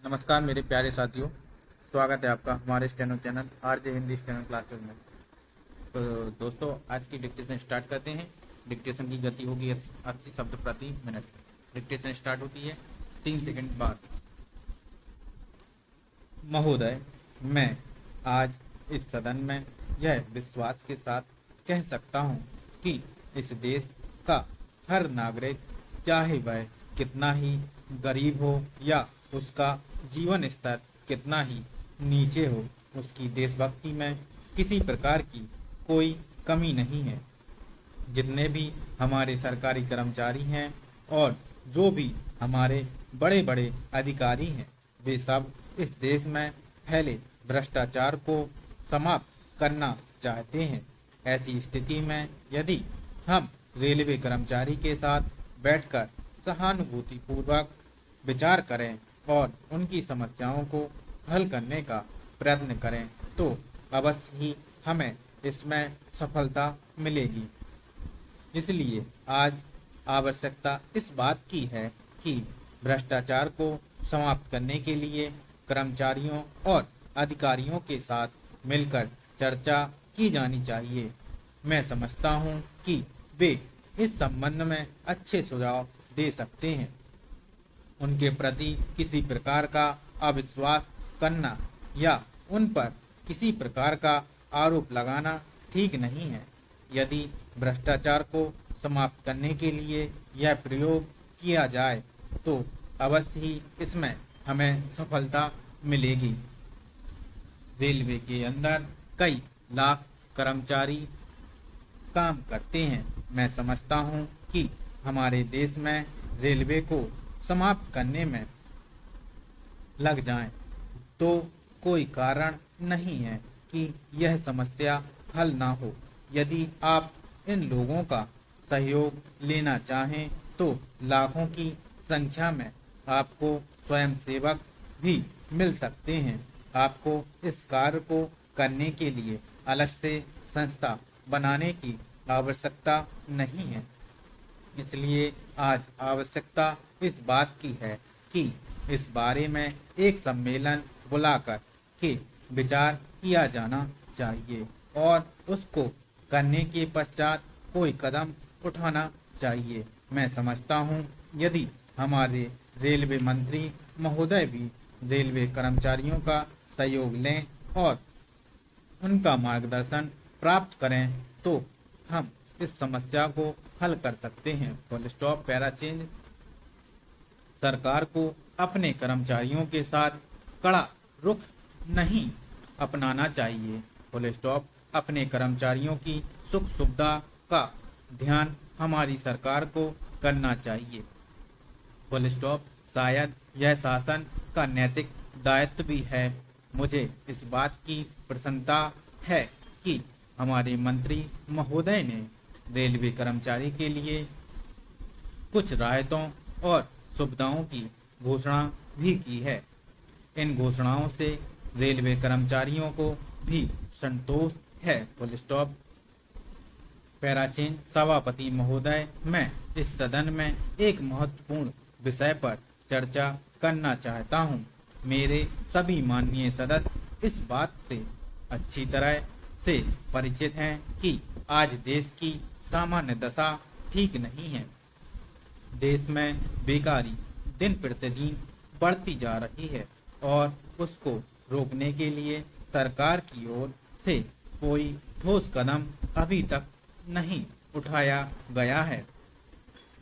नमस्कार मेरे प्यारे साथियों। स्वागत है आपका हमारे steno channel RJ Hindi steno classes में। तो दोस्तों, आज की डिक्टेशन स्टार्ट करते हैं। डिक्टेशन की गति होगी 80 शब्द प्रति मिनट। डिक्टेशन स्टार्ट होती है 3 सेकंड बाद। महोदय, मैं आज इस सदन में यह विश्वास के साथ कह सकता हूँ कि इस देश का हर नागरिक, चाहे वह कितना ही गरीब हो या उसका जीवन स्तर कितना ही नीचे हो, उसकी देशभक्ति में किसी प्रकार की कोई कमी नहीं है। जितने भी हमारे सरकारी कर्मचारी हैं और जो भी हमारे बड़े बड़े अधिकारी हैं, वे सब इस देश में फैले भ्रष्टाचार को समाप्त करना चाहते हैं। ऐसी स्थिति में यदि हम रेलवे कर्मचारी के साथ बैठकर सहानुभूतिपूर्वक विचार करें और उनकी समस्याओं को हल करने का प्रयत्न करें तो अवश्य ही हमें इसमें सफलता मिलेगी। इसलिए आज आवश्यकता इस बात की है कि भ्रष्टाचार को समाप्त करने के लिए कर्मचारियों और अधिकारियों के साथ मिलकर चर्चा की जानी चाहिए। मैं समझता हूं कि वे इस संबंध में अच्छे सुझाव दे सकते हैं। उनके प्रति किसी प्रकार का अविश्वास करना या उन पर किसी प्रकार का आरोप लगाना ठीक नहीं है। यदि भ्रष्टाचार को समाप्त करने के लिए यह प्रयोग किया जाए तो अवश्य ही इसमें हमें सफलता मिलेगी। रेलवे के अंदर कई लाख कर्मचारी काम करते हैं। मैं समझता हूं कि हमारे देश में रेलवे को समाप्त करने में लग जाएं तो कोई कारण नहीं है कि यह समस्या हल ना हो। यदि आप इन लोगों का सहयोग लेना चाहें तो लाखों की संख्या में आपको स्वयंसेवक भी मिल सकते हैं। आपको इस कार्य को करने के लिए अलग से संस्था बनाने की आवश्यकता नहीं है। इसलिए आज आवश्यकता इस बात की है कि इस बारे में एक सम्मेलन बुलाकर के विचार किया जाना चाहिए और उसको करने के पश्चात कोई कदम उठाना चाहिए। मैं समझता हूँ यदि हमारे रेलवे मंत्री महोदय भी रेलवे कर्मचारियों का सहयोग लें और उनका मार्गदर्शन प्राप्त करें तो हम इस समस्या को हल कर सकते हैं। Full stop. Para change. सरकार को अपने कर्मचारियों के साथ कड़ा रुख नहीं अपनाना चाहिए। Full stop. अपने कर्मचारियों की सुख सुविधा का ध्यान हमारी सरकार को करना चाहिए। Full stop. शायद यह शासन का नैतिक दायित्व भी है। मुझे इस बात की प्रसन्नता है कि हमारे मंत्री महोदय ने रेलवे कर्मचारी के लिए कुछ राहतों और सुविधाओं की घोषणा भी की है। इन घोषणाओं से रेलवे कर्मचारियों को भी संतोष है। Full stop. पैराचेन। सभापति महोदय, मैं इस सदन में एक महत्वपूर्ण विषय पर चर्चा करना चाहता हूं। मेरे सभी माननीय सदस्य इस बात से अच्छी तरह से परिचित हैं कि आज देश की सामान्य दशा ठीक नहीं है। देश में बेकारी दिन प्रतिदिन बढ़ती जा रही है और उसको रोकने के लिए सरकार की ओर से कोई ठोस कदम अभी तक नहीं उठाया गया है।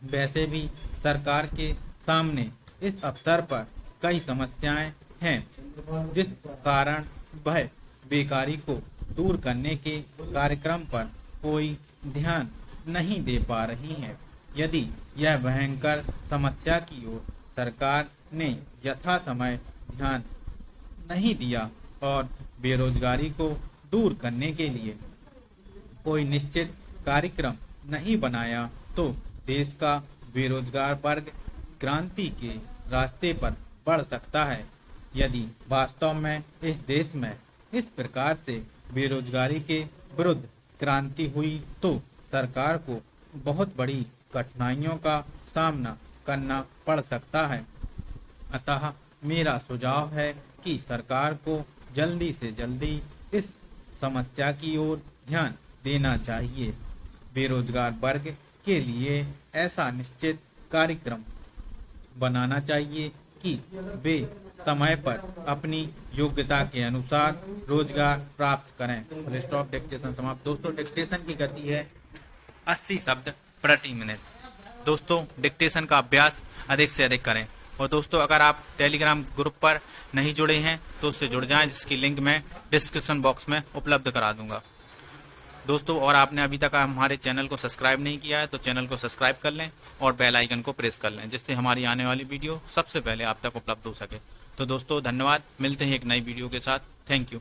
वैसे भी सरकार के सामने इस अवसर पर कई समस्याएं हैं जिस कारण वह बेकारी को दूर करने के कार्यक्रम पर कोई ध्यान नहीं दे पा रही है। यदि यह भयंकर समस्या की ओर सरकार ने यथा समय ध्यान नहीं दिया और बेरोजगारी को दूर करने के लिए कोई निश्चित कार्यक्रम नहीं बनाया तो देश का बेरोजगार वर्ग क्रांति के रास्ते पर बढ़ सकता है। यदि वास्तव में इस देश में इस प्रकार से बेरोजगारी के विरुद्ध क्रांति हुई तो सरकार को बहुत बड़ी कठिनाइयों का सामना करना पड़ सकता है। अतः मेरा सुझाव है कि सरकार को जल्दी से जल्दी इस समस्या की ओर ध्यान देना चाहिए। बेरोजगार वर्ग के लिए ऐसा निश्चित कार्यक्रम बनाना चाहिए कि वे समय पर अपनी योग्यता के अनुसार रोजगार प्राप्त करें। Full stop. डिक्टेशन समाप्त। दोस्तों, डिक्टेशन की गति है 80 शब्द प्रति मिनट। दोस्तों, डिक्टेशन का अभ्यास अधिक से अधिक करें। और दोस्तों, अगर आप टेलीग्राम ग्रुप पर नहीं जुड़े हैं तो उससे जुड़ जाएं, जिसकी लिंक मैं डिस्क्रिप्शन बॉक्स में उपलब्ध करा दूंगा। दोस्तों, और आपने अभी तक हमारे चैनल को सब्सक्राइब नहीं किया है तो चैनल को सब्सक्राइब कर लें और बेल आइकन को प्रेस कर लें, जिससे हमारी आने वाली वीडियो सबसे पहले आप तक उपलब्ध हो सके। तो दोस्तों, धन्यवाद। मिलते हैं एक नई वीडियो के साथ। Thank you.